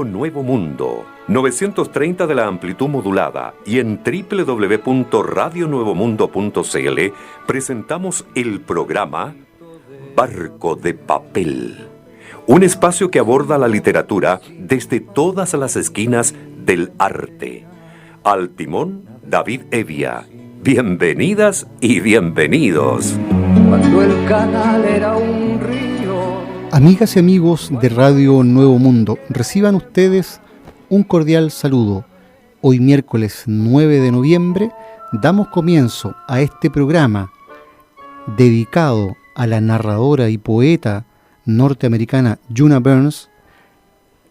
Radio Nuevo Mundo, 930 de la amplitud modulada y en www.radionuevomundo.cl presentamos el programa Barco de Papel, un espacio que aborda la literatura desde todas las esquinas del arte. Al timón, David Evia. Bienvenidas y bienvenidos. Cuando el canal era un río. Amigas y amigos de Radio Nuevo Mundo, reciban ustedes un cordial saludo. Hoy miércoles 9 de noviembre damos comienzo a este programa dedicado a la narradora y poeta norteamericana Juna Burns,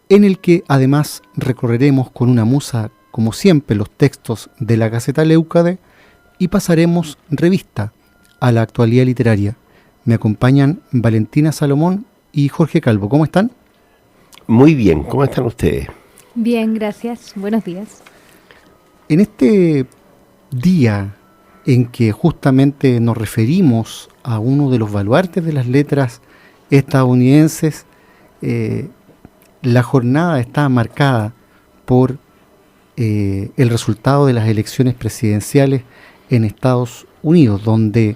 en el que además recorreremos con una musa, como siempre, los textos de la Gaceta Leucade y pasaremos revista a la actualidad literaria. Me acompañan Valentina Salomón y Jorge Calvo. ¿Cómo están? Muy bien, ¿cómo están ustedes? Bien, gracias. Buenos días. En este día en que justamente nos referimos a uno de los baluartes de las letras estadounidenses, la jornada está marcada por el resultado de las elecciones presidenciales en Estados Unidos, donde,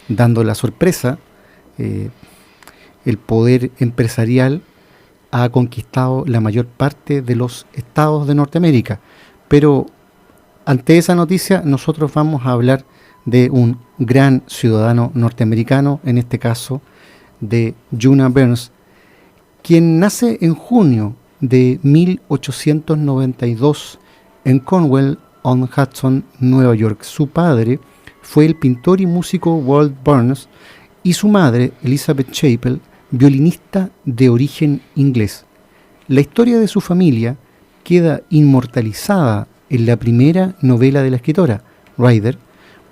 dando la sorpresa, el poder empresarial ha conquistado la mayor parte de los estados de Norteamérica. Pero ante esa noticia nosotros vamos a hablar de un gran ciudadano norteamericano, en este caso de Juna Burns, quien nace en junio de 1892 en Cornwall-on-Hudson, Nueva York. Su padre fue el pintor y músico Walt Burns y su madre, Elizabeth Chappell, violinista de origen inglés. La historia de su familia queda inmortalizada en la primera novela de la escritora, Rider,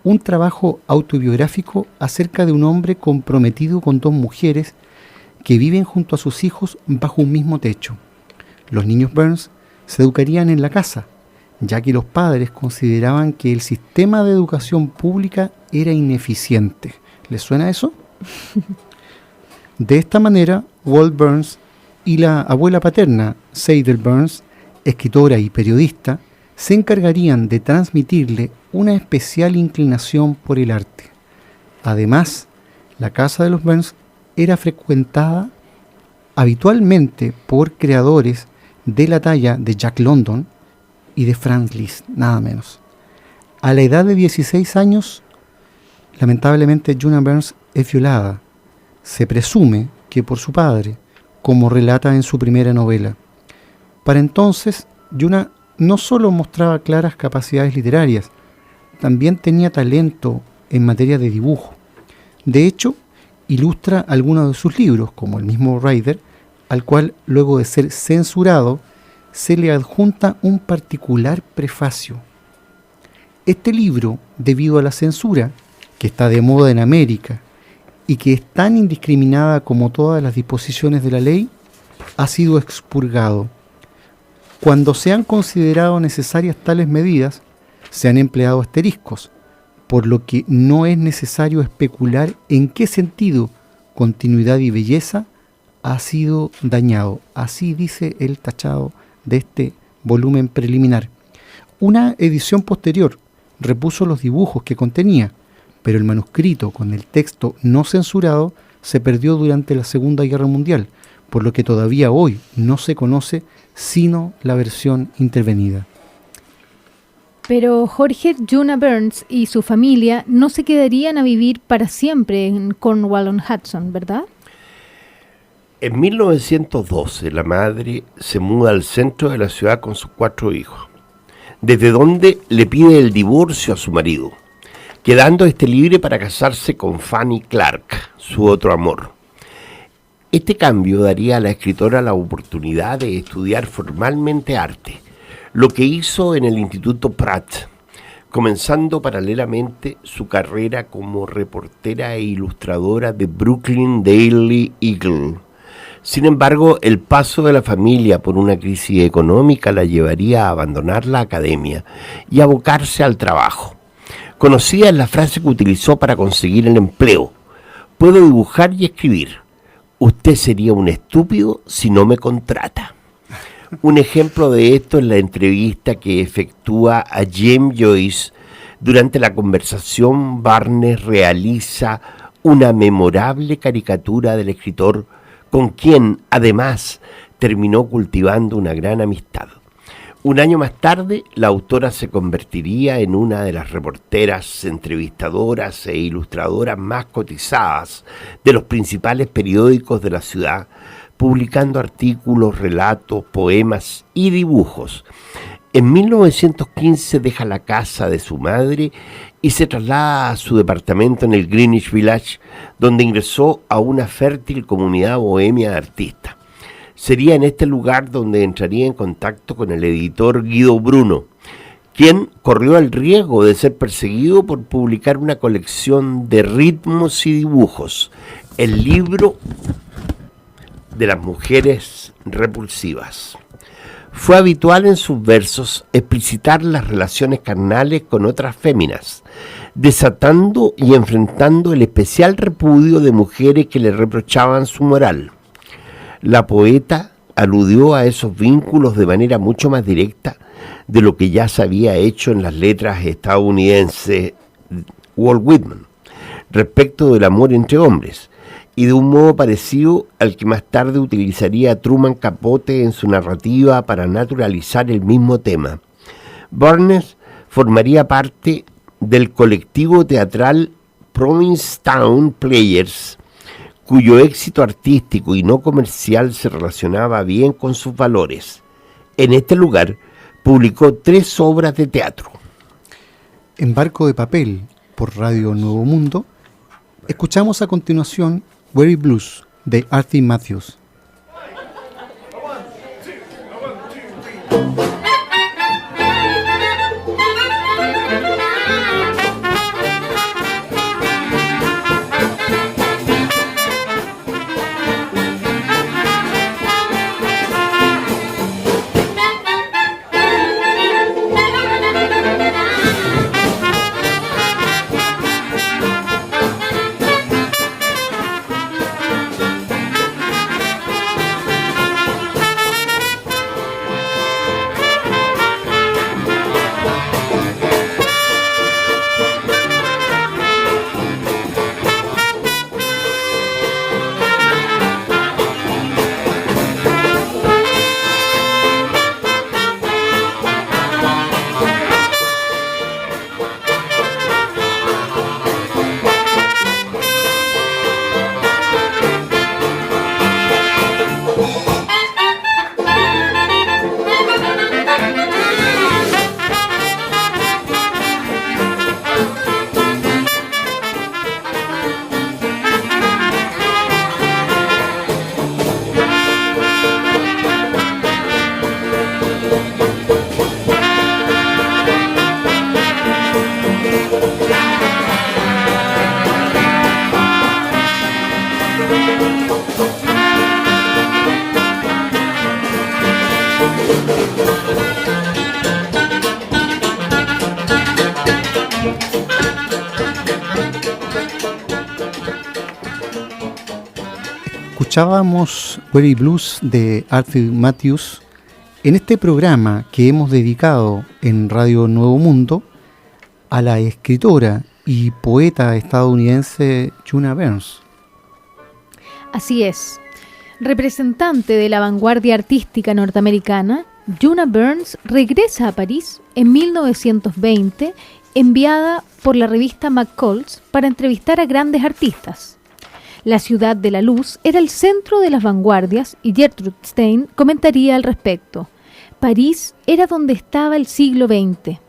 un trabajo autobiográfico acerca de un hombre comprometido con dos mujeres que viven junto a sus hijos bajo un mismo techo. Los niños Burns se educarían en la casa, ya que los padres consideraban que el sistema de educación pública era ineficiente. ¿Les suena eso? De esta manera, Walt Burns y la abuela paterna, Seidel Burns, escritora y periodista, se encargarían de transmitirle una especial inclinación por el arte. Además, la casa de los Burns era frecuentada habitualmente por creadores de la talla de Jack London y de Franz Liszt, nada menos. A la edad de 16 años, lamentablemente Juna Burns es violada. Se presume que por su padre, como relata en su primera novela. Para entonces, Juna no solo mostraba claras capacidades literarias, también tenía talento en materia de dibujo. De hecho, ilustra algunos de sus libros, como el mismo Rider, al cual, luego de ser censurado, se le adjunta un particular prefacio. Este libro, debido a la censura, que está de moda en América, y que es tan indiscriminada como todas las disposiciones de la ley, ha sido expurgado. Cuando se han considerado necesarias tales medidas, se han empleado asteriscos, por lo que no es necesario especular en qué sentido continuidad y belleza ha sido dañado. Así dice el tachado de este volumen preliminar. Una edición posterior repuso los dibujos que contenía, pero el manuscrito con el texto no censurado se perdió durante la Segunda Guerra Mundial, por lo que todavía hoy no se conoce sino la versión intervenida. Pero Jorge, Juna Burns y su familia no se quedarían a vivir para siempre en Cornwall-on-Hudson, ¿verdad? En 1912 la madre se muda al centro de la ciudad con sus 4 hijos, desde donde le pide el divorcio a su marido, quedando este libre para casarse con Fanny Clark, su otro amor. Este cambio daría a la escritora la oportunidad de estudiar formalmente arte, lo que hizo en el Instituto Pratt, comenzando paralelamente su carrera como reportera e ilustradora de Brooklyn Daily Eagle. Sin embargo, el paso de la familia por una crisis económica la llevaría a abandonar la academia y abocarse al trabajo. Conocida es la frase que utilizó para conseguir el empleo: puedo dibujar y escribir. Usted sería un estúpido si no me contrata. Un ejemplo de esto es la entrevista que efectúa a James Joyce. Durante la conversación, Barnes realiza una memorable caricatura del escritor, con quien, además, terminó cultivando una gran amistad. Un año más tarde, la autora se convertiría en una de las reporteras, entrevistadoras e ilustradoras más cotizadas de los principales periódicos de la ciudad, publicando artículos, relatos, poemas y dibujos. En 1915 deja la casa de su madre y se traslada a su departamento en el Greenwich Village, donde ingresó a una fértil comunidad bohemia de artistas. Sería en este lugar donde entraría en contacto con el editor Guido Bruno, quien corrió el riesgo de ser perseguido por publicar una colección de ritmos y dibujos, el libro de las mujeres repulsivas. Fue habitual en sus versos explicitar las relaciones carnales con otras féminas, desatando y enfrentando el especial repudio de mujeres que le reprochaban su moral. La poeta aludió a esos vínculos de manera mucho más directa de lo que ya se había hecho en las letras estadounidenses Walt Whitman, respecto del amor entre hombres, y de un modo parecido al que más tarde utilizaría Truman Capote en su narrativa para naturalizar el mismo tema. Barnes formaría parte del colectivo teatral Provincetown Players, cuyo éxito artístico y no comercial se relacionaba bien con sus valores. En este lugar publicó 3 obras de teatro. En Barco de Papel, por Radio Nuevo Mundo, escuchamos a continuación Weary Blues, de Arthur Matthews. Escuchábamos Weary Blues de Arthur Matthews en este programa que hemos dedicado en Radio Nuevo Mundo a la escritora y poeta estadounidense Juna Barnes. Así es. Representante de la vanguardia artística norteamericana, Juna Barnes regresa a París en 1920, enviada por la revista McCall's para entrevistar a grandes artistas. La ciudad de la luz era el centro de las vanguardias y Gertrude Stein comentaría al respecto. París era donde estaba el siglo XX.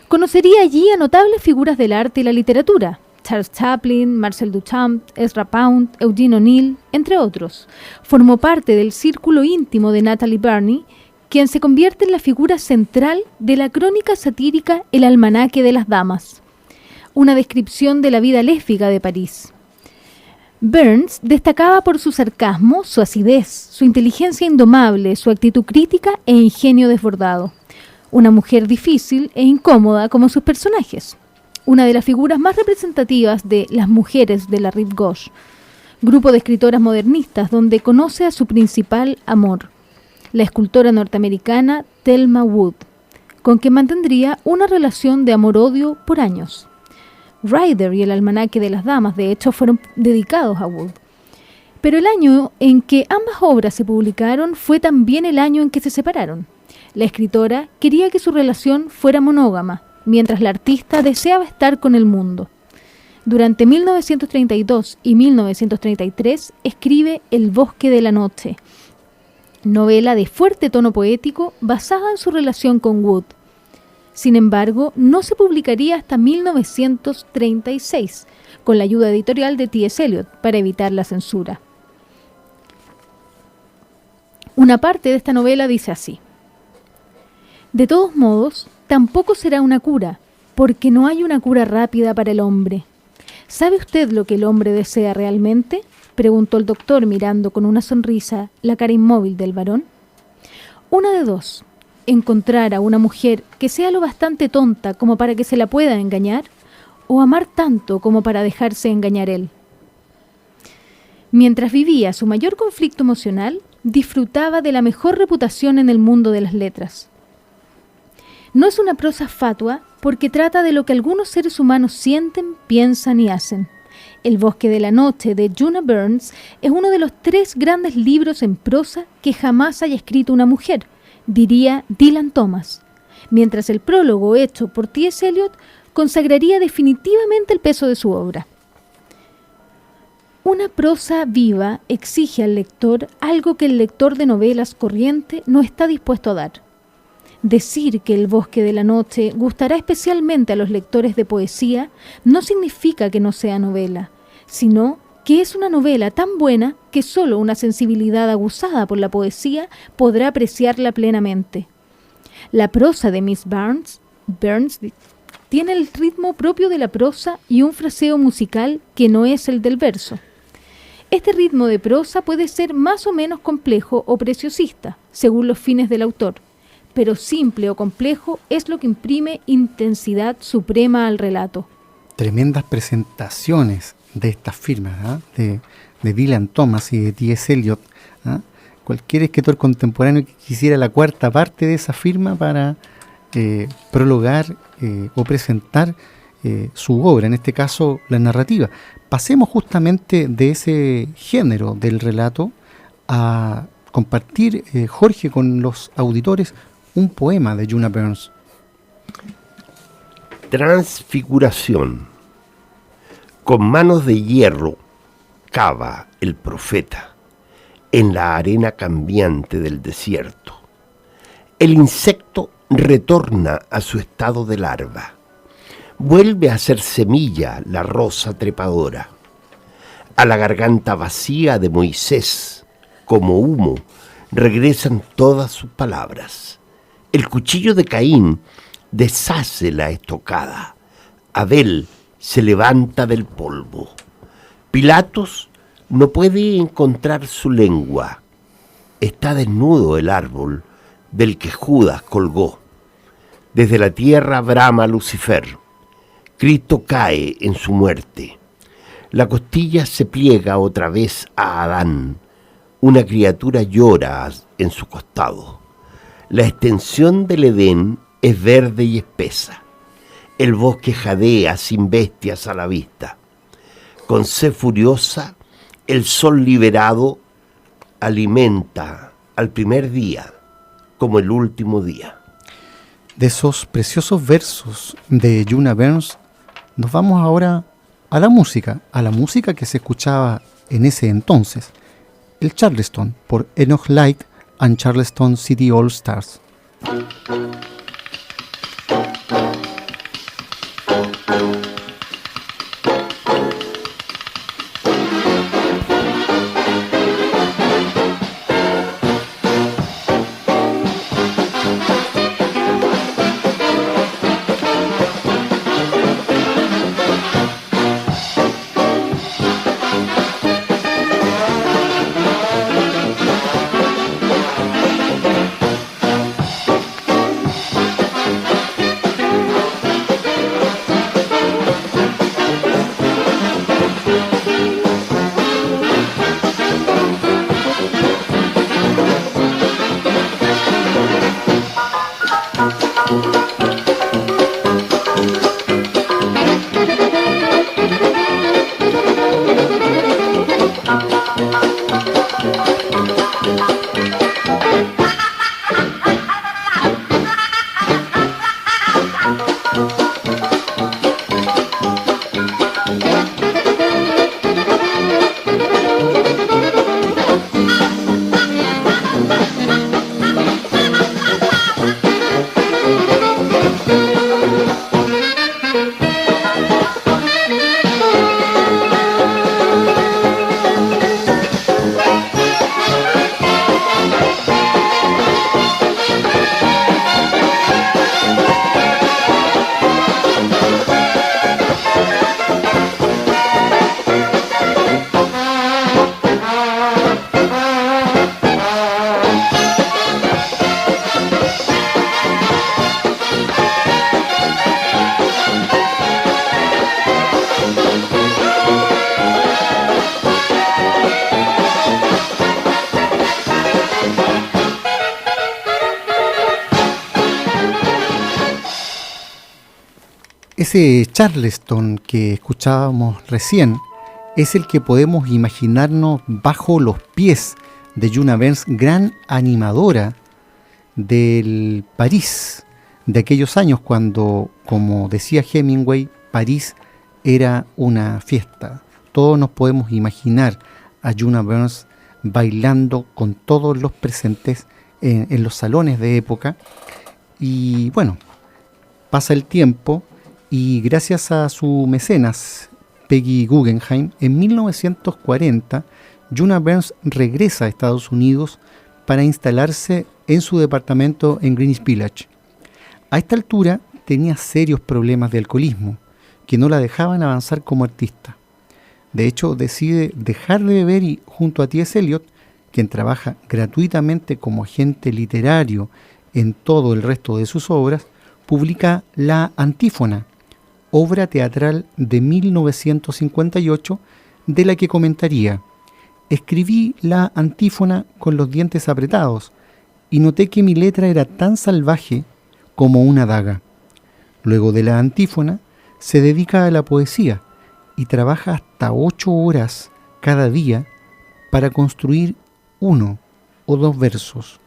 Conocería allí a notables figuras del arte y la literatura, Charles Chaplin, Marcel Duchamp, Ezra Pound, Eugene O'Neill, entre otros. Formó parte del círculo íntimo de Natalie Burney, quien se convierte en la figura central de la crónica satírica El Almanaque de las Damas, una descripción de la vida lésbica de París. Barnes destacaba por su sarcasmo, su acidez, su inteligencia indomable, su actitud crítica e ingenio desbordado. Una mujer difícil e incómoda como sus personajes. Una de las figuras más representativas de Las Mujeres de la Rive Gauche, grupo de escritoras modernistas donde conoce a su principal amor, la escultora norteamericana Thelma Wood, con quien mantendría una relación de amor-odio por años. Rider y el almanaque de las damas, de hecho, fueron dedicados a Wood. Pero el año en que ambas obras se publicaron fue también el año en que se separaron. La escritora quería que su relación fuera monógama, mientras la artista deseaba estar con el mundo. Durante 1932 y 1933 escribe El bosque de la noche, novela de fuerte tono poético basada en su relación con Wood. Sin embargo, no se publicaría hasta 1936, con la ayuda editorial de T.S. Eliot para evitar la censura. Una parte de esta novela dice así: de todos modos, tampoco será una cura, porque no hay una cura rápida para el hombre. ¿Sabe usted lo que el hombre desea realmente?, preguntó el doctor mirando con una sonrisa la cara inmóvil del varón. Una de dos: encontrar a una mujer que sea lo bastante tonta como para que se la pueda engañar, o amar tanto como para dejarse engañar él. Mientras vivía su mayor conflicto emocional, disfrutaba de la mejor reputación en el mundo de las letras. No es una prosa fatua porque trata de lo que algunos seres humanos sienten, piensan y hacen. El bosque de la noche de Djuna Barnes es uno de los 3 grandes libros en prosa que jamás haya escrito una mujer, diría Dylan Thomas, mientras el prólogo hecho por T.S. Eliot consagraría definitivamente el peso de su obra. Una prosa viva exige al lector algo que el lector de novelas corriente no está dispuesto a dar. Decir que El bosque de la noche gustará especialmente a los lectores de poesía no significa que no sea novela, sino que es una novela tan buena que solo una sensibilidad aguzada por la poesía podrá apreciarla plenamente. La prosa de Miss Barnes tiene el ritmo propio de la prosa y un fraseo musical que no es el del verso. Este ritmo de prosa puede ser más o menos complejo o preciosista, según los fines del autor, pero simple o complejo es lo que imprime intensidad suprema al relato. Tremendas presentaciones de estas firmas, de Dylan Thomas y de T.S. Eliot. Cualquier escritor contemporáneo que quisiera la 4ª parte de esa firma para prologar o presentar su obra, en este caso la narrativa. Pasemos justamente de ese género del relato a compartir, Jorge, con los auditores un poema de Djuna Barnes. Transfiguración. Con manos de hierro cava el profeta en la arena cambiante del desierto. El insecto retorna a su estado de larva. Vuelve a ser semilla la rosa trepadora. A la garganta vacía de Moisés, como humo, regresan todas sus palabras. El cuchillo de Caín deshace la estocada. Abel se levanta del polvo. Pilatos no puede encontrar su lengua. Está desnudo el árbol del que Judas colgó. Desde la tierra brama Lucifer. Cristo cae en su muerte. La costilla se pliega otra vez a Adán. Una criatura llora en su costado. La extensión del Edén es verde y espesa. El bosque jadea sin bestias a la vista. Con sed furiosa, el sol liberado alimenta al primer día como el último día. De esos preciosos versos de Djuna Barnes, nos vamos ahora a la música que se escuchaba en ese entonces, el Charleston, por Enoch Light and Charleston City All Stars. Ese Charleston que escuchábamos recién es el que podemos imaginarnos bajo los pies de Juna Berns, gran animadora del París de aquellos años cuando, como decía Hemingway, París era una fiesta. Todos nos podemos imaginar a Juna Berns bailando con todos los presentes en los salones de época. Y bueno, pasa el tiempo y gracias a su mecenas Peggy Guggenheim, en 1940 Juna Berns regresa a Estados Unidos para instalarse en su departamento en Greenwich Village. A esta altura tenía serios problemas de alcoholismo que no la dejaban avanzar como artista. De hecho, decide dejar de beber y junto a T.S. Eliot, quien trabaja gratuitamente como agente literario en todo el resto de sus obras, publica La Antífona, obra teatral de 1958, de la que comentaría: escribí la antífona con los dientes apretados y noté que mi letra era tan salvaje como una daga. Luego de la antífona se dedica a la poesía y trabaja hasta 8 horas cada día para construir 1 o 2 versos.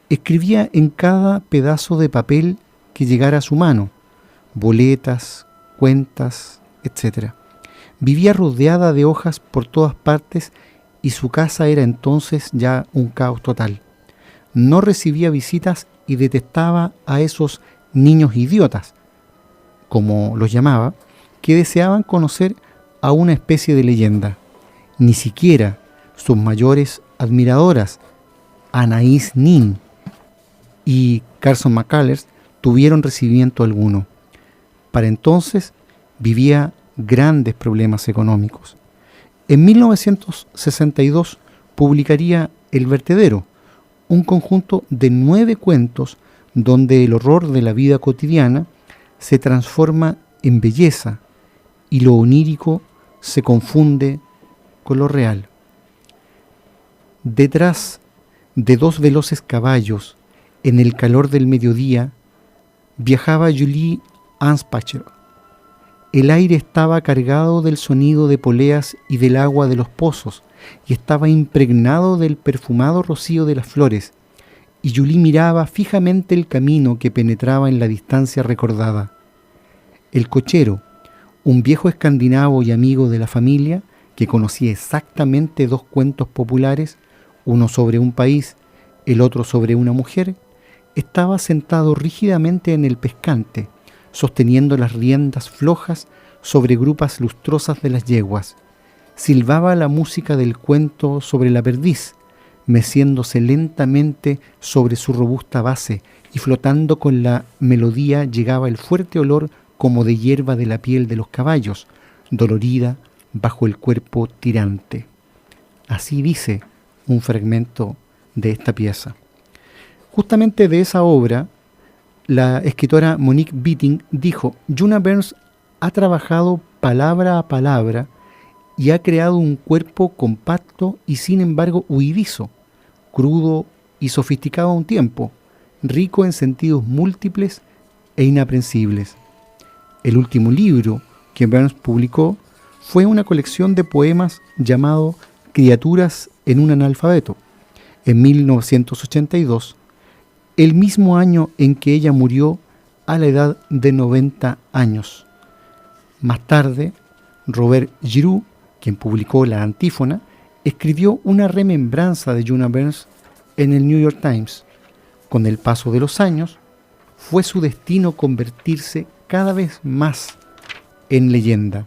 Escribía en cada pedazo de papel que llegara a su mano, boletas, cuentas, etc. Vivía rodeada de hojas por todas partes y su casa era entonces ya un caos total. No recibía visitas y detestaba a esos niños idiotas, como los llamaba, que deseaban conocer a una especie de leyenda. Ni siquiera sus mayores admiradoras, Anaïs Nin y Carson McCullers, tuvieron recibimiento alguno. Para entonces vivía grandes problemas económicos. En 1962 publicaría El Vertedero, un conjunto de 9 cuentos donde el horror de la vida cotidiana se transforma en belleza y lo onírico se confunde con lo real. Detrás de 2 veloces caballos, en el calor del mediodía, viajaba Julie Anspacher. El aire estaba cargado del sonido de poleas y del agua de los pozos, y estaba impregnado del perfumado rocío de las flores, y Julie miraba fijamente el camino que penetraba en la distancia recordada. El cochero, un viejo escandinavo y amigo de la familia, que conocía exactamente 2 cuentos populares, uno sobre un país, el otro sobre una mujer, estaba sentado rígidamente en el pescante, sosteniendo las riendas flojas sobre grupas lustrosas de las yeguas. Silbaba la música del cuento sobre la perdiz, meciéndose lentamente sobre su robusta base, y flotando con la melodía llegaba el fuerte olor como de hierba de la piel de los caballos, dolorida bajo el cuerpo tirante. Así dice un fragmento de esta pieza. Justamente de esa obra, la escritora Monique Witting dijo: Juna Berns ha trabajado palabra a palabra y ha creado un cuerpo compacto y sin embargo huidizo, crudo y sofisticado a un tiempo, rico en sentidos múltiples e inaprensibles. El último libro que Berns publicó fue una colección de poemas llamado Criaturas en un analfabeto, en 1982, el mismo año en que ella murió a la edad de 90 años. Más tarde, Robert Giroux, quien publicó La Antífona, escribió una remembranza de Juna Berns en el New York Times. Con el paso de los años, fue su destino convertirse cada vez más en leyenda.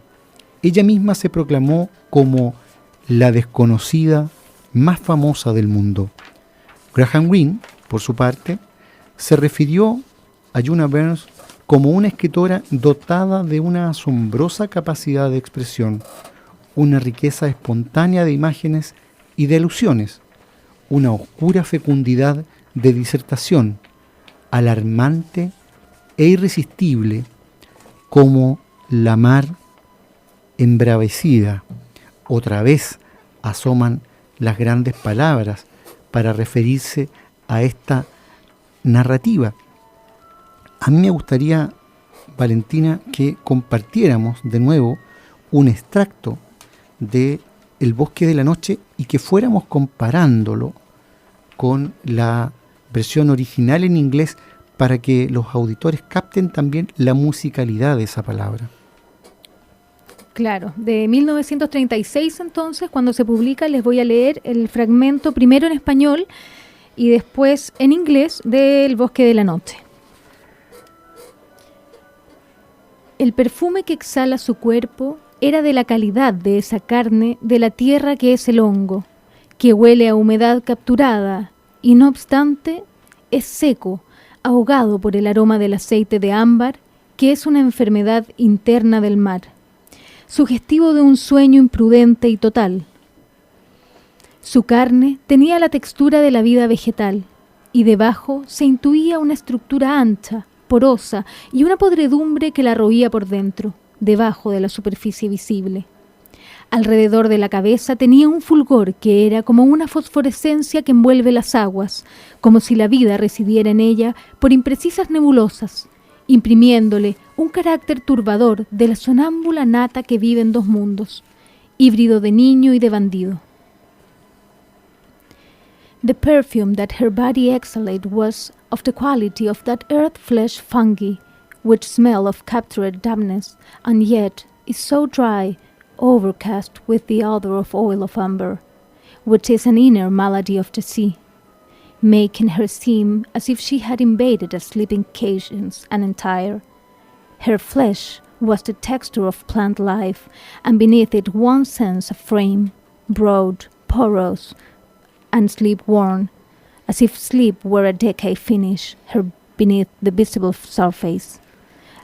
Ella misma se proclamó como la desconocida más famosa del mundo. Graham Greene, por su parte, se refirió a Juna Berns como una escritora dotada de una asombrosa capacidad de expresión, una riqueza espontánea de imágenes y de alusiones, una oscura fecundidad de disertación, alarmante e irresistible como la mar embravecida. Otra vez asoman las grandes palabras para referirse a esta narrativa. A mí me gustaría, Valentina, que compartiéramos de nuevo un extracto de El bosque de la noche y que fuéramos comparándolo con la versión original en inglés para que los auditores capten también la musicalidad de esa palabra. Claro, de 1936 entonces, cuando se publica, les voy a leer el fragmento primero en español y después en inglés de El bosque de la noche. El perfume que exhala su cuerpo era de la calidad de esa carne de la tierra que es el hongo, que huele a humedad capturada y no obstante es seco, ahogado por el aroma del aceite de ámbar, que es una enfermedad interna del mar, sugestivo de un sueño imprudente y total. Su carne tenía la textura de la vida vegetal, y debajo se intuía una estructura ancha, porosa, y una podredumbre que la roía por dentro, debajo de la superficie visible. Alrededor de la cabeza tenía un fulgor que era como una fosforescencia que envuelve las aguas, como si la vida residiera en ella por imprecisas nebulosas, imprimiéndole un carácter turbador de la sonámbula nata que vive en dos mundos, híbrido de niño y de bandido. The perfume that her body exhaled was of the quality of that earth-flesh fungi, which smell of captured dampness, and yet is so dry, overcast with the odor of oil of amber, which is an inner malady of the sea, making her seem as if she had invaded a sleeping cations and entire. Her flesh was the texture of plant life, and beneath it one sense of frame, broad, porous, and sleep-worn, as if sleep were a decay finish, her beneath the visible surface.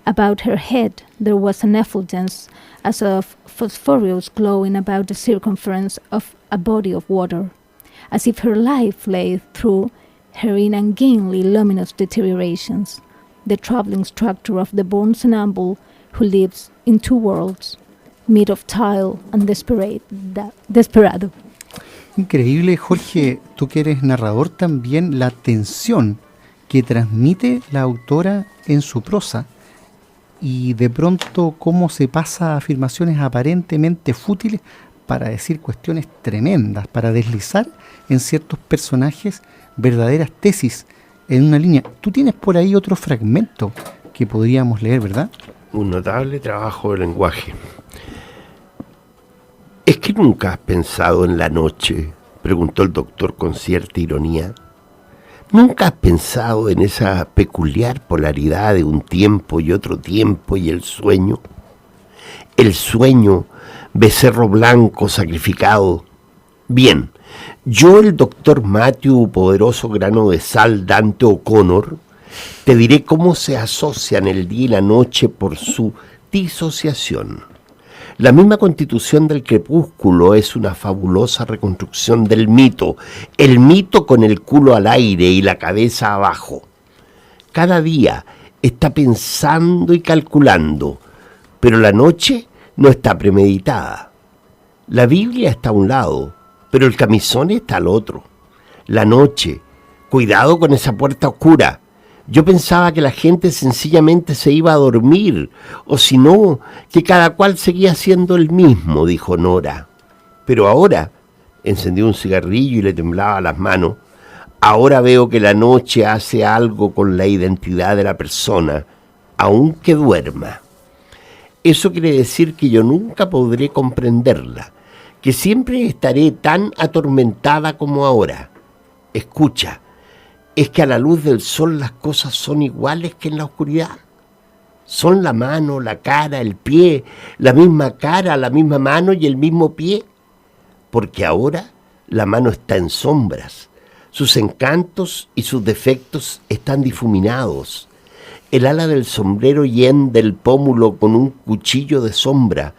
About her head there was an effulgence as of phosphorus glowing about the circumference of a body of water, as if her life lay through her in ungainly luminous deteriorations, the troubling structure of the born somnambule who lives in two worlds, made of tile and desperado. Increíble, Jorge, tú que eres narrador también, la tensión que transmite la autora en su prosa y de pronto cómo se pasa a afirmaciones aparentemente fútiles para decir cuestiones tremendas, para deslizar en ciertos personajes verdaderas tesis en una línea. Tú tienes por ahí otro fragmento que podríamos leer, ¿verdad? Un notable trabajo de lenguaje. ¿Es que nunca has pensado en la noche?, preguntó el doctor con cierta ironía. ¿Nunca has pensado en esa peculiar polaridad de un tiempo y otro tiempo y el sueño? El sueño, becerro blanco sacrificado. Bien, yo, el doctor Matthew, poderoso grano de sal Dante O'Connor, te diré cómo se asocian el día y la noche por su disociación. La misma constitución del crepúsculo es una fabulosa reconstrucción del mito, el mito con el culo al aire y la cabeza abajo. Cada día está pensando y calculando, pero la noche no está premeditada. La Biblia está a un lado, pero el camisón está al otro. La noche, cuidado con esa puerta oscura. Yo pensaba que la gente sencillamente se iba a dormir, o si no, que cada cual seguía siendo el mismo, dijo Nora. Pero ahora, encendió un cigarrillo y le temblaba las manos, ahora veo que la noche hace algo con la identidad de la persona, aunque duerma. Eso quiere decir que yo nunca podré comprenderla, que siempre estaré tan atormentada como ahora. Escucha. ¿Es que a la luz del sol las cosas son iguales que en la oscuridad? ¿Son la mano, la cara, el pie, la misma cara, la misma mano y el mismo pie? Porque ahora la mano está en sombras, sus encantos y sus defectos están difuminados. el ala del sombrero yen del pómulo con un cuchillo de sombra,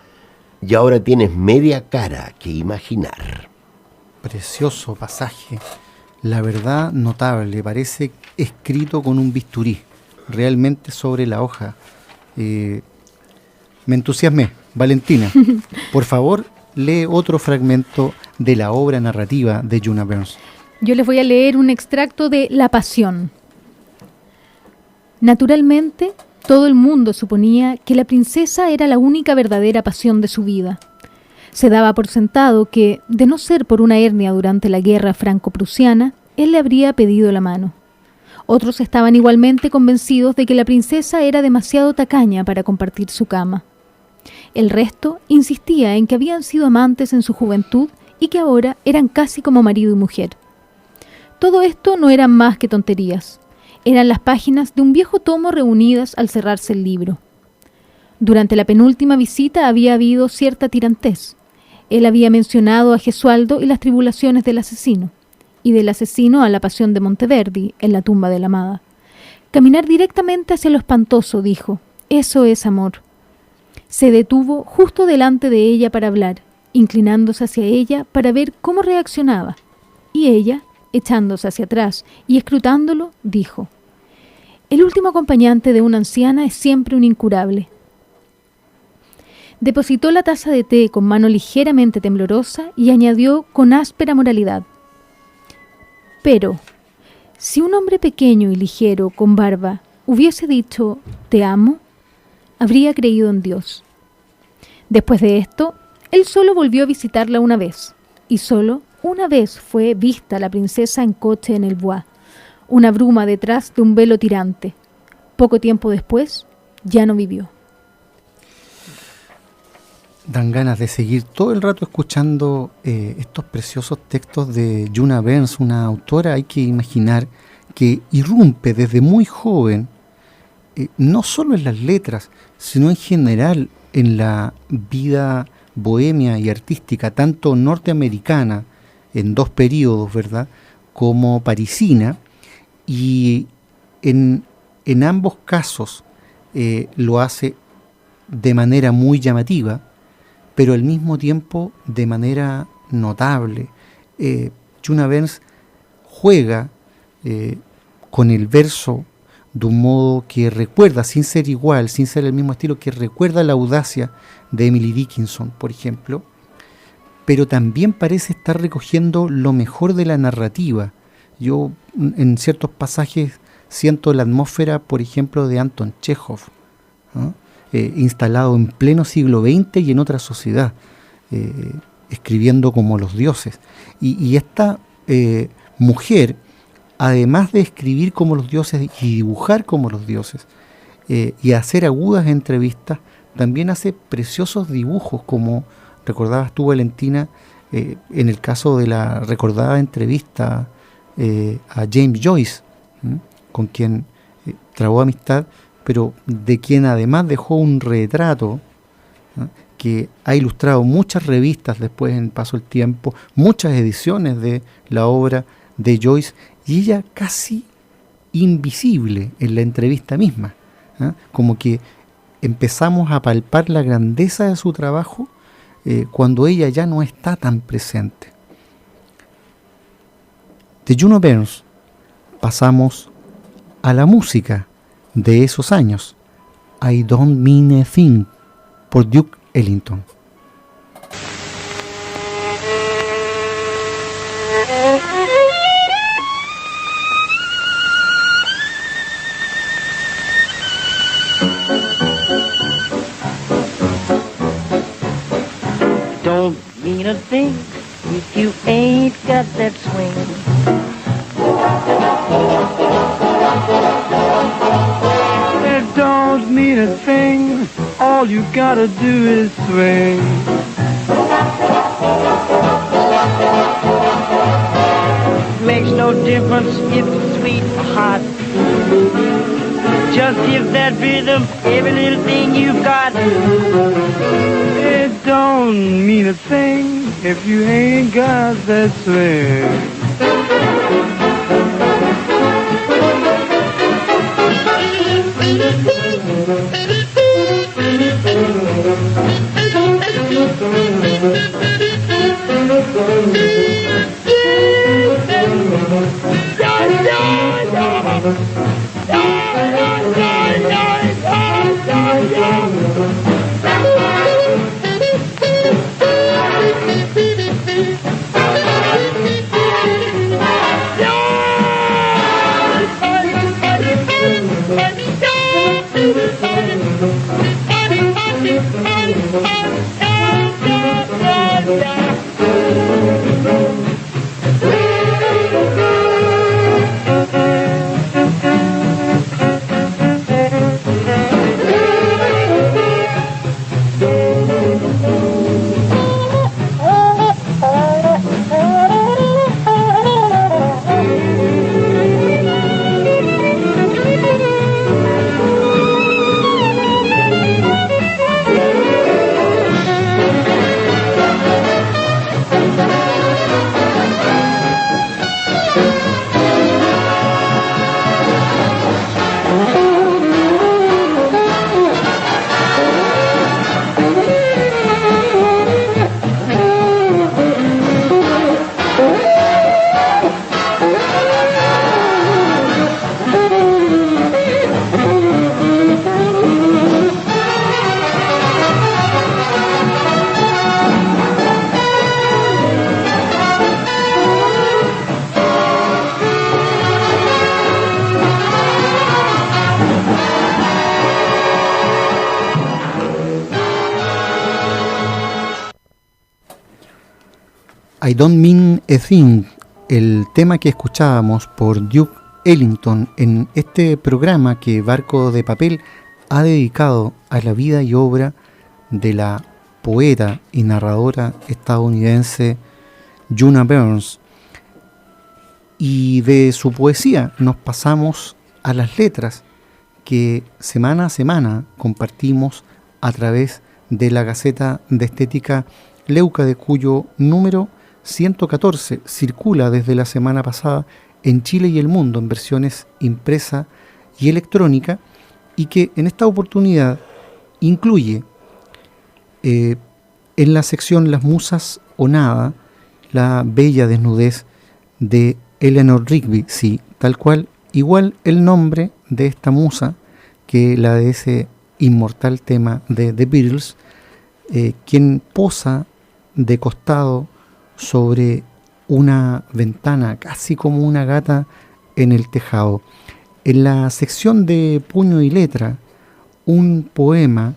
y ahora tienes media cara que imaginar. Precioso pasaje, la verdad notable, parece escrito con un bisturí, realmente sobre la hoja. Me entusiasmé. Valentina, por favor, lee otro fragmento de la obra narrativa de Djuna Barnes. Yo les voy a leer un extracto de La Pasión. Naturalmente, todo el mundo suponía que la princesa era la única verdadera pasión de su vida. Se daba por sentado que, de no ser por una hernia durante la guerra franco-prusiana, él le habría pedido la mano. Otros estaban igualmente convencidos de que la princesa era demasiado tacaña para compartir su cama. El resto insistía en que habían sido amantes en su juventud y que ahora eran casi como marido y mujer. Todo esto no eran más que tonterías. Eran las páginas de un viejo tomo reunidas al cerrarse el libro. Durante la penúltima visita había habido cierta tirantez. Él había mencionado a Gesualdo y las tribulaciones del asesino, y del asesino a la pasión de Monteverdi en la tumba de la amada. Caminar directamente hacia lo espantoso, dijo, eso es amor. Se detuvo justo delante de ella para hablar, inclinándose hacia ella para ver cómo reaccionaba, y ella, echándose hacia atrás y escrutándolo, dijo, el último acompañante de una anciana es siempre un incurable. Depositó la taza de té con mano ligeramente temblorosa y añadió con áspera moralidad, pero, si un hombre pequeño y ligero, con barba, hubiese dicho, te amo, habría creído en Dios. Después de esto, él solo volvió a visitarla una vez, y solo una vez fue vista la princesa en coche en el Bois, una bruma detrás de un velo tirante. Poco tiempo después, ya no vivió. Dan ganas de seguir todo el rato escuchando estos preciosos textos de Djuna Barnes, una autora, hay que imaginar, que irrumpe desde muy joven, no solo en las letras, sino en general en la vida bohemia y artística, tanto norteamericana, en dos periodos, ¿verdad?, como parisina, y en ambos casos lo hace de manera muy llamativa, pero al mismo tiempo de manera notable. Djuna Barnes juega con el verso de un modo que recuerda, sin ser igual, sin ser el mismo estilo, que recuerda la audacia de Emily Dickinson, por ejemplo, pero también parece estar recogiendo lo mejor de la narrativa. Yo en ciertos pasajes siento la atmósfera, por ejemplo, de Anton Chekhov, ¿no? Instalado en pleno siglo XX y en otra sociedad, escribiendo como los dioses. Y esta mujer, además de escribir como los dioses y dibujar como los dioses, y hacer agudas entrevistas, también hace preciosos dibujos, como recordabas tú, Valentina, en el caso de la recordada entrevista a James Joyce, con quien trabó amistad, pero de quien además dejó un retrato, ¿no?, que ha ilustrado muchas revistas después, en el paso del tiempo, muchas ediciones de la obra de Joyce, y ella casi invisible en la entrevista misma, ¿no? Como que empezamos a palpar la grandeza de su trabajo cuando ella ya no está tan presente. De Djuna Barnes pasamos a la música de esos años, I Don't Mean a Thing, por Duke Ellington. Don't mean a thing if you ain't got that swing. It don't mean a thing, all you gotta do is swing. Makes no difference if it's sweet or hot. Just give that rhythm every little thing you've got. It don't mean a thing if you ain't got that swing. I Don't Mean a Thing, el tema que escuchábamos por Duke Ellington en este programa que Barco de Papel ha dedicado a la vida y obra de la poeta y narradora estadounidense Juna Burns. Y de su poesía nos pasamos a las letras que semana a semana compartimos a través de la Gaceta de Estética Leuca, de cuyo número 114 circula desde la semana pasada en Chile y el mundo en versiones impresa y electrónica, y que en esta oportunidad incluye en la sección Las Musas o Nada la bella desnudez de Eleanor Rigby, sí, tal cual, igual el nombre de esta musa que la de ese inmortal tema de The Beatles, quien posa de costado sobre una ventana, casi como una gata en el tejado. En la sección de Puño y Letra, un poema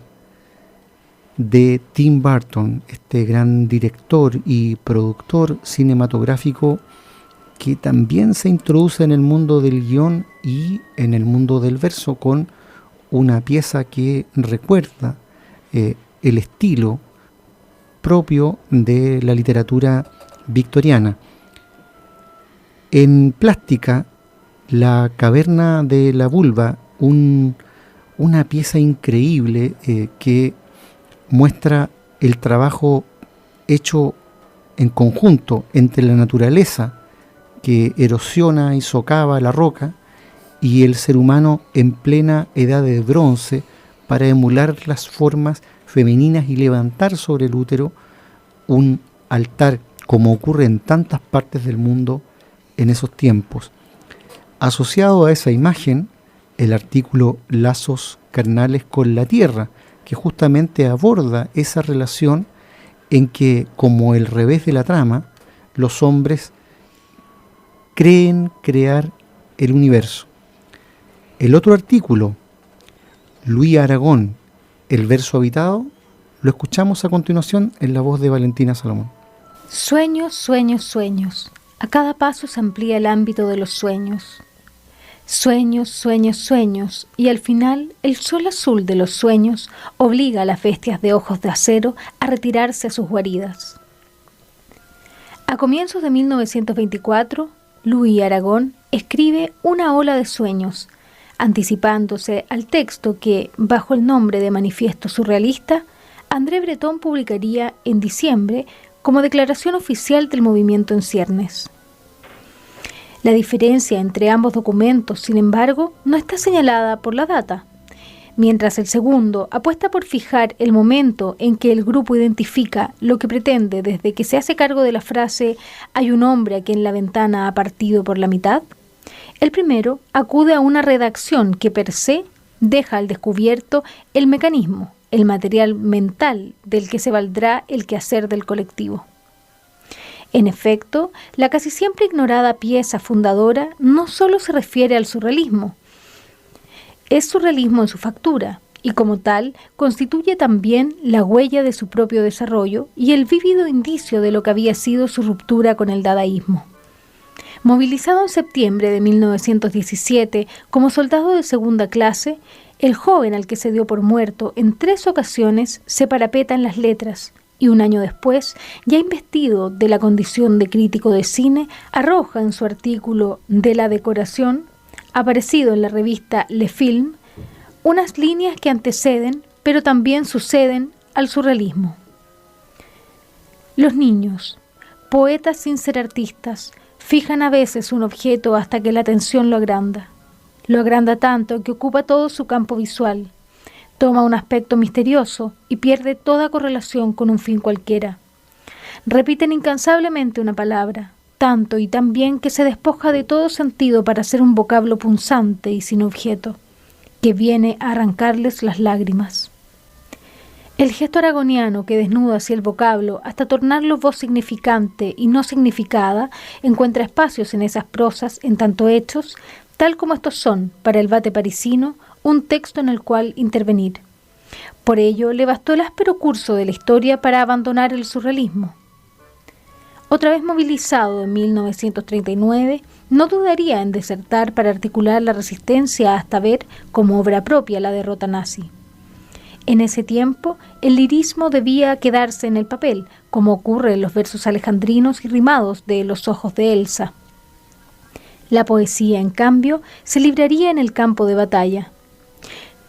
de Tim Burton, este gran director y productor cinematográfico que también se introduce en el mundo del guión y en el mundo del verso con una pieza que recuerda el estilo propio de la literatura victoriana. En Plástica, La Caverna de la Vulva, una pieza increíble que muestra el trabajo hecho en conjunto entre la naturaleza que erosiona y socava la roca y el ser humano en plena edad de bronce para emular las formas femeninas y levantar sobre el útero un altar, como ocurre en tantas partes del mundo en esos tiempos. Asociado a esa imagen, el artículo Lazos carnales con la tierra, que justamente aborda esa relación en que, como el revés de la trama, los hombres creen crear el universo. El otro artículo, Luis Aragón, El verso habitado, lo escuchamos a continuación en la voz de Valentina Salomón. Sueños, sueños, sueños. A cada paso se amplía el ámbito de los sueños. Sueños, sueños, sueños. Y al final, el sol azul de los sueños obliga a las bestias de ojos de acero a retirarse a sus guaridas. A comienzos de 1924, Luis Aragón escribe Una ola de sueños, anticipándose al texto que, bajo el nombre de Manifiesto Surrealista, André Breton publicaría en diciembre como declaración oficial del movimiento en ciernes. La diferencia entre ambos documentos, sin embargo, no está señalada por la data. Mientras el segundo apuesta por fijar el momento en que el grupo identifica lo que pretende desde que se hace cargo de la frase «hay un hombre a quien la ventana ha partido por la mitad», el primero acude a una redacción que per se deja al descubierto el mecanismo, el material mental del que se valdrá el quehacer del colectivo. En efecto, la casi siempre ignorada pieza fundadora no solo se refiere al surrealismo. Es surrealismo en su factura, y como tal constituye también la huella de su propio desarrollo y el vívido indicio de lo que había sido su ruptura con el dadaísmo. Movilizado en septiembre de 1917 como soldado de segunda clase, el joven al que se dio por muerto en 3 ocasiones se parapeta en las letras y un año después, ya investido de la condición de crítico de cine, arroja en su artículo de la decoración, aparecido en la revista Le Film, unas líneas que anteceden, pero también suceden al surrealismo. Los niños, poetas sin ser artistas, fijan a veces un objeto hasta que la atención lo agranda. Lo agranda tanto que ocupa todo su campo visual. Toma un aspecto misterioso y pierde toda correlación con un fin cualquiera. Repiten incansablemente una palabra, tanto y tan bien que se despoja de todo sentido para ser un vocablo punzante y sin objeto, que viene a arrancarles las lágrimas. El gesto aragoniano que desnuda así el vocablo hasta tornarlo voz significante y no significada encuentra espacios en esas prosas en tanto hechos, tal como estos son, para el vate parisino, un texto en el cual intervenir. Por ello le bastó el áspero curso de la historia para abandonar el surrealismo. Otra vez movilizado en 1939, no dudaría en desertar para articular la resistencia hasta ver como obra propia la derrota nazi. En ese tiempo, el lirismo debía quedarse en el papel, como ocurre en los versos alejandrinos y rimados de Los ojos de Elsa. La poesía, en cambio, se libraría en el campo de batalla.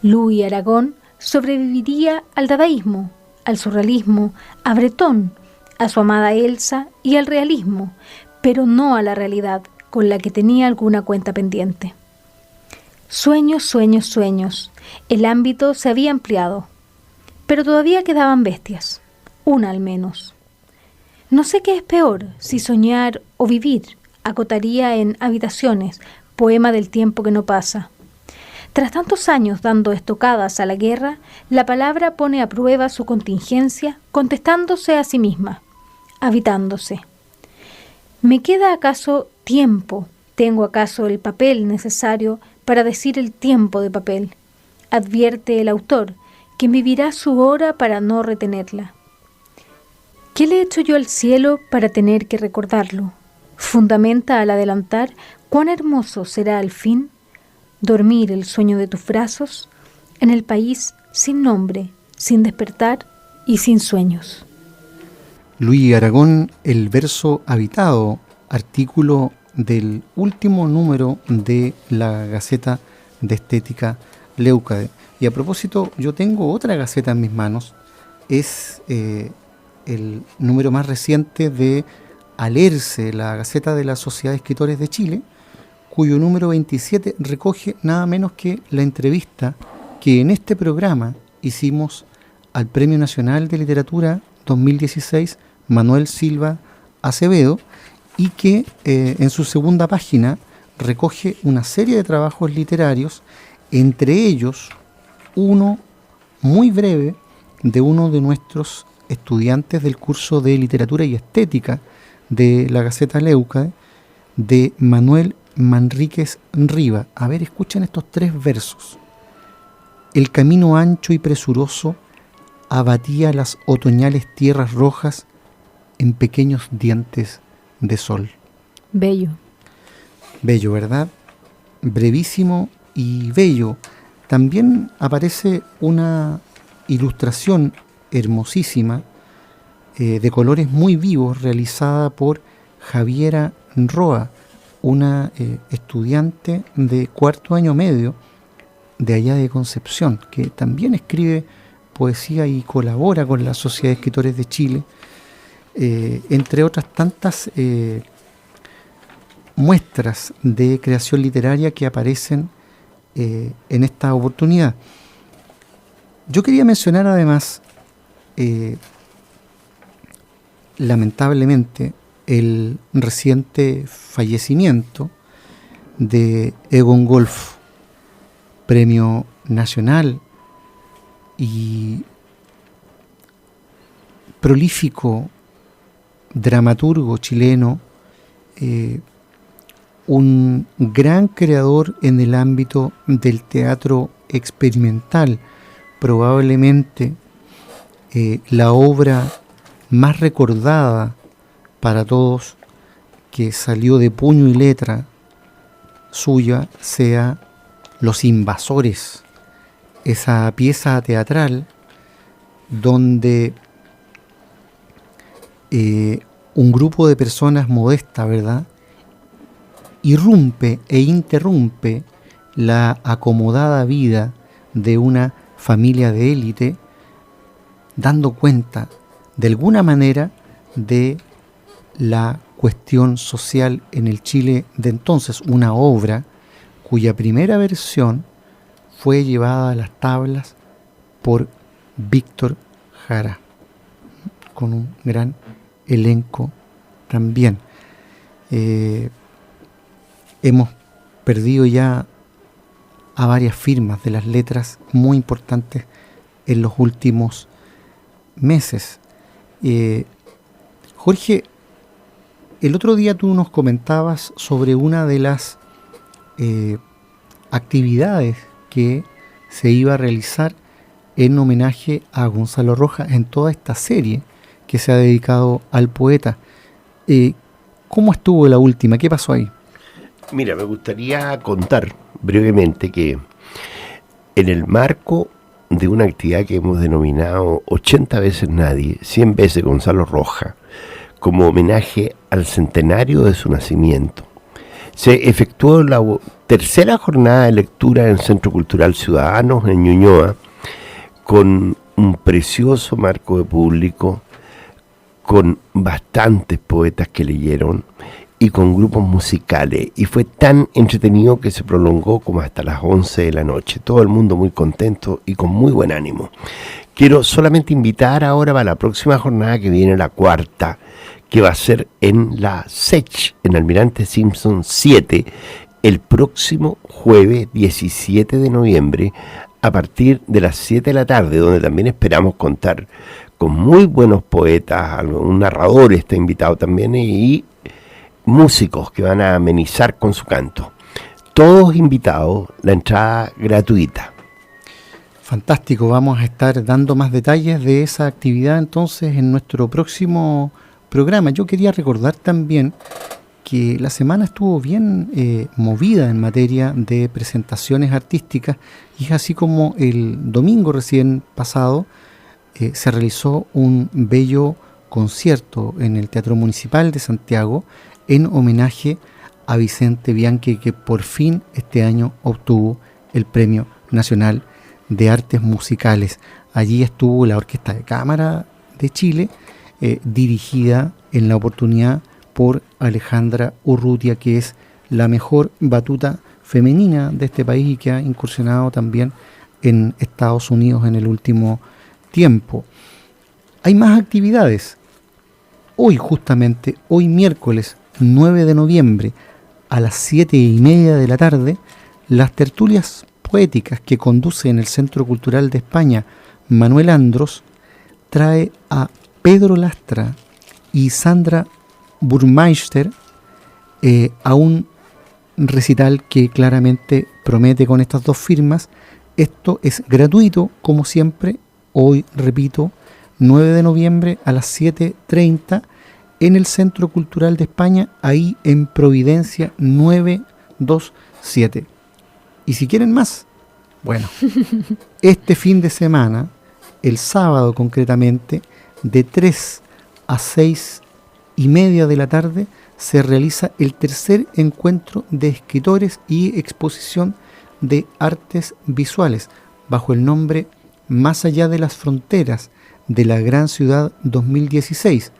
Louis Aragón sobreviviría al dadaísmo, al surrealismo, a Breton, a su amada Elsa y al realismo, pero no a la realidad, con la que tenía alguna cuenta pendiente. Sueños, sueños, sueños. El ámbito se había ampliado, pero todavía quedaban bestias, una al menos. No sé qué es peor, si soñar o vivir, acotaría en Habitaciones, poema del tiempo que no pasa. Tras tantos años dando estocadas a la guerra, la palabra pone a prueba su contingencia, contestándose a sí misma, habitándose. ¿Me queda acaso tiempo? ¿Tengo acaso el papel necesario para decir el tiempo de papel? Advierte el autor, que vivirá su hora para no retenerla. ¿Qué le he hecho yo al cielo para tener que recordarlo? Fundamenta al adelantar cuán hermoso será al fin dormir el sueño de tus brazos en el país sin nombre, sin despertar y sin sueños. Louis Aragón, El verso habitado, artículo del último número de la Gaceta de Estética Leucade. Y a propósito, yo tengo otra gaceta en mis manos, es el número más reciente de Alerce, la Gaceta de la Sociedad de Escritores de Chile, cuyo número 27 recoge nada menos que la entrevista que en este programa hicimos al Premio Nacional de Literatura 2016 Manuel Silva Acevedo, y que en su segunda página recoge una serie de trabajos literarios, entre ellos uno muy breve de uno de nuestros estudiantes del curso de Literatura y Estética de la Gaceta Leucade, de Manuel Manríquez Riva. A ver, escuchen estos 3 versos. El camino ancho y presuroso abatía las otoñales tierras rojas en pequeños dientes de sol. Bello. Bello, ¿verdad? Brevísimo y bello. También aparece una ilustración hermosísima de colores muy vivos realizada por Javiera Roa, una estudiante de 4º año medio de allá de Concepción, que también escribe poesía y colabora con la Sociedad de Escritores de Chile, entre otras tantas muestras de creación literaria que aparecen en esta oportunidad. Yo quería mencionar además, lamentablemente, el reciente fallecimiento de Egon Golf, premio nacional y prolífico dramaturgo chileno, un gran creador en el ámbito del teatro experimental, probablemente la obra más recordada para todos que salió de puño y letra suya sea Los Invasores, esa pieza teatral donde un grupo de personas modesta, ¿verdad?, irrumpe e interrumpe la acomodada vida de una familia de élite, dando cuenta de alguna manera de la cuestión social en el Chile de entonces, una obra cuya primera versión fue llevada a las tablas por Víctor Jara, con un gran elenco también. Hemos perdido ya a varias firmas de las letras muy importantes en los últimos meses. Jorge, el otro día tú nos comentabas sobre una de las actividades que se iba a realizar en homenaje a Gonzalo Rojas en toda esta serie que se ha dedicado al poeta. ¿Cómo estuvo la última? ¿Qué pasó ahí? Mira, me gustaría contar brevemente que en el marco de una actividad que hemos denominado 80 veces nadie, 100 veces Gonzalo Rojas, como homenaje al centenario de su nacimiento, se efectuó la tercera jornada de lectura en el Centro Cultural Ciudadanos en Ñuñoa, con un precioso marco de público, con bastantes poetas que leyeron y con grupos musicales, y fue tan entretenido que se prolongó como hasta las 11 de la noche, todo el mundo muy contento y con muy buen ánimo. Quiero solamente invitar ahora para la próxima jornada que viene, la cuarta, que va a ser en la SECH, en Almirante Simpson 7, el próximo jueves 17 de noviembre, a partir de las 7 de la tarde, donde también esperamos contar con muy buenos poetas, un narrador está invitado también, y músicos que van a amenizar con su canto. Todos invitados, la entrada gratuita. Fantástico, vamos a estar dando más detalles de esa actividad entonces en nuestro próximo programa. Yo quería recordar también que la semana estuvo bien movida en materia de presentaciones artísticas, y es así como el domingo recién pasado se realizó un bello concierto en el Teatro Municipal de Santiago en homenaje a Vicente Bianchi, que por fin este año obtuvo el Premio Nacional de Artes Musicales. Allí estuvo la Orquesta de Cámara de Chile, dirigida en la oportunidad por Alejandra Urrutia, que es la mejor batuta femenina de este país y que ha incursionado también en Estados Unidos en el último tiempo. Hay más actividades. Hoy justamente, hoy miércoles 9 de noviembre a las 7:30 de la tarde, las tertulias poéticas que conduce en el Centro Cultural de España Manuel Andros trae a Pedro Lastra y Sandra Burmeister a un recital que claramente promete con estas dos firmas. Esto es gratuito, como siempre. Hoy, repito, 9 de noviembre a las 7:30 en el Centro Cultural de España, ahí en Providencia 927. Y si quieren más, bueno, este fin de semana, el sábado concretamente, de 3 a 6:30 de la tarde, se realiza el tercer encuentro de escritores y exposición de artes visuales, bajo el nombre Más allá de las fronteras de la gran ciudad 2016.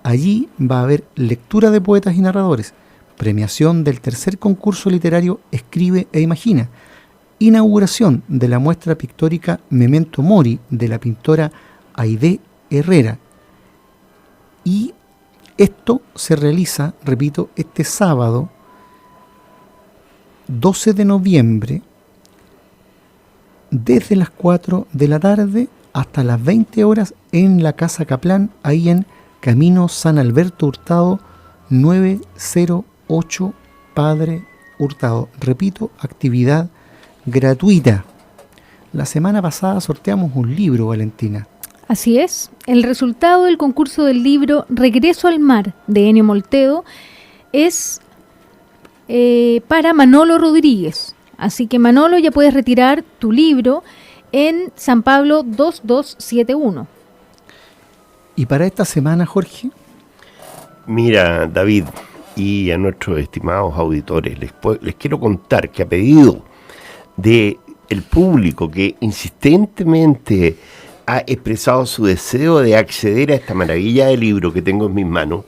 Allí va a haber lectura de poetas y narradores, premiación del tercer concurso literario Escribe e Imagina, inauguración de la muestra pictórica Memento Mori de la pintora Aide Herrera. Y esto se realiza, repito, este sábado 12 de noviembre, desde las 4 de la tarde hasta las 20 horas en la Casa Caplán, ahí en Camino San Alberto Hurtado 908 Padre Hurtado. Repito, actividad gratuita. La semana pasada sorteamos un libro, Valentina. Así es, el resultado del concurso del libro Regreso al Mar de Ennio Molteno es para Manolo Rodríguez. Así que Manolo, ya puedes retirar tu libro en San Pablo 2271. ¿Y para esta semana, Jorge? Mira, David, y a nuestros estimados auditores, les quiero contar que a pedido de el público que insistentemente ha expresado su deseo de acceder a esta maravilla de libro que tengo en mis manos,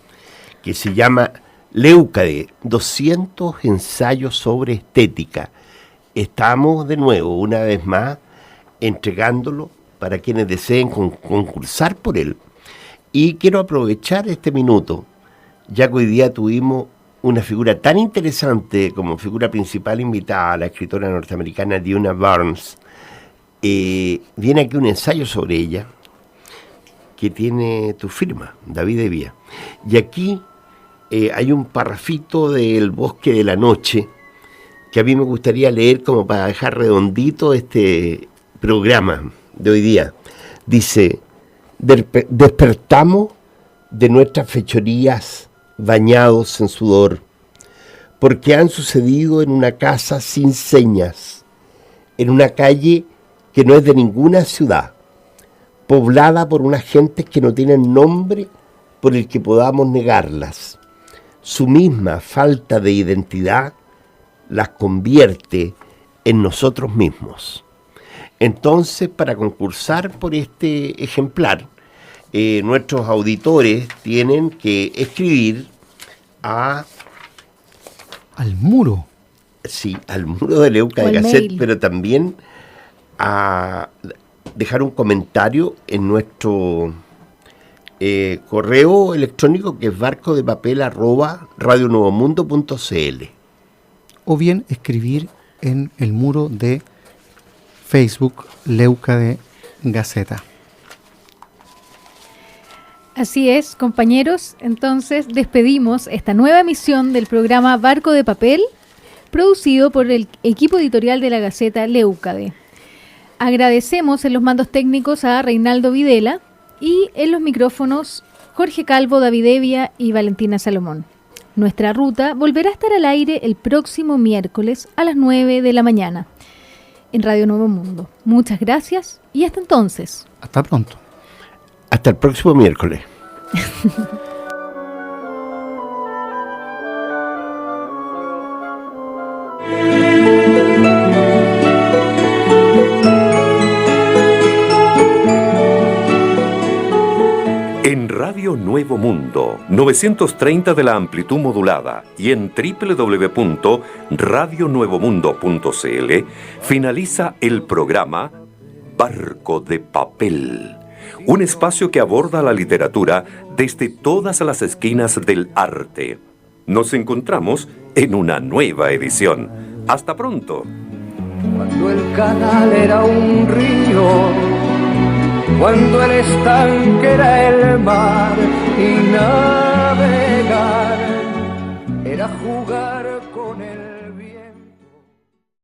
que se llama Leucade, 200 ensayos sobre estética. Estamos de nuevo, una vez más, entregándolo para quienes deseen concursar por él. Y quiero aprovechar este minuto, ya que hoy día tuvimos una figura tan interesante como figura principal invitada, la escritora norteamericana Djuna Barnes. Viene aquí un ensayo sobre ella que tiene tu firma, David Evia. Y aquí hay un parrafito del Bosque de la Noche que a mí me gustaría leer como para dejar redondito este programa de hoy día. Dice: despertamos de nuestras fechorías bañados en sudor, porque han sucedido en una casa sin señas, en una calle que no es de ninguna ciudad, poblada por unas gentes que no tienen nombre por el que podamos negarlas. Su misma falta de identidad las convierte en nosotros mismos. Entonces, para concursar por este ejemplar, nuestros auditores tienen que escribir al muro. Sí, al muro de Leucade Gazette, pero también a dejar un comentario en nuestro correo electrónico, que es barcodepapel@radionuevomundo.cl, o bien escribir en el muro de Facebook Leucade Gaceta. Así es, compañeros, entonces despedimos esta nueva emisión del programa Barco de Papel, producido por el equipo editorial de la Gaceta Leucade. Agradecemos en los mandos técnicos a Reinaldo Videla y en los micrófonos Jorge Calvo, David Evia y Valentina Salomón. Nuestra ruta volverá a estar al aire el próximo miércoles a las 9 de la mañana en Radio Nuevo Mundo. Muchas gracias y hasta entonces. Hasta pronto. Hasta el próximo miércoles. En Radio Nuevo Mundo, 930 de la amplitud modulada y en www.radionuevomundo.cl finaliza el programa Barco de Papel, un espacio que aborda la literatura desde todas las esquinas del arte. Nos encontramos en una nueva edición. ¡Hasta pronto! Cuando el canal era un río, cuando el estanque era el mar, y navegar era jugar con el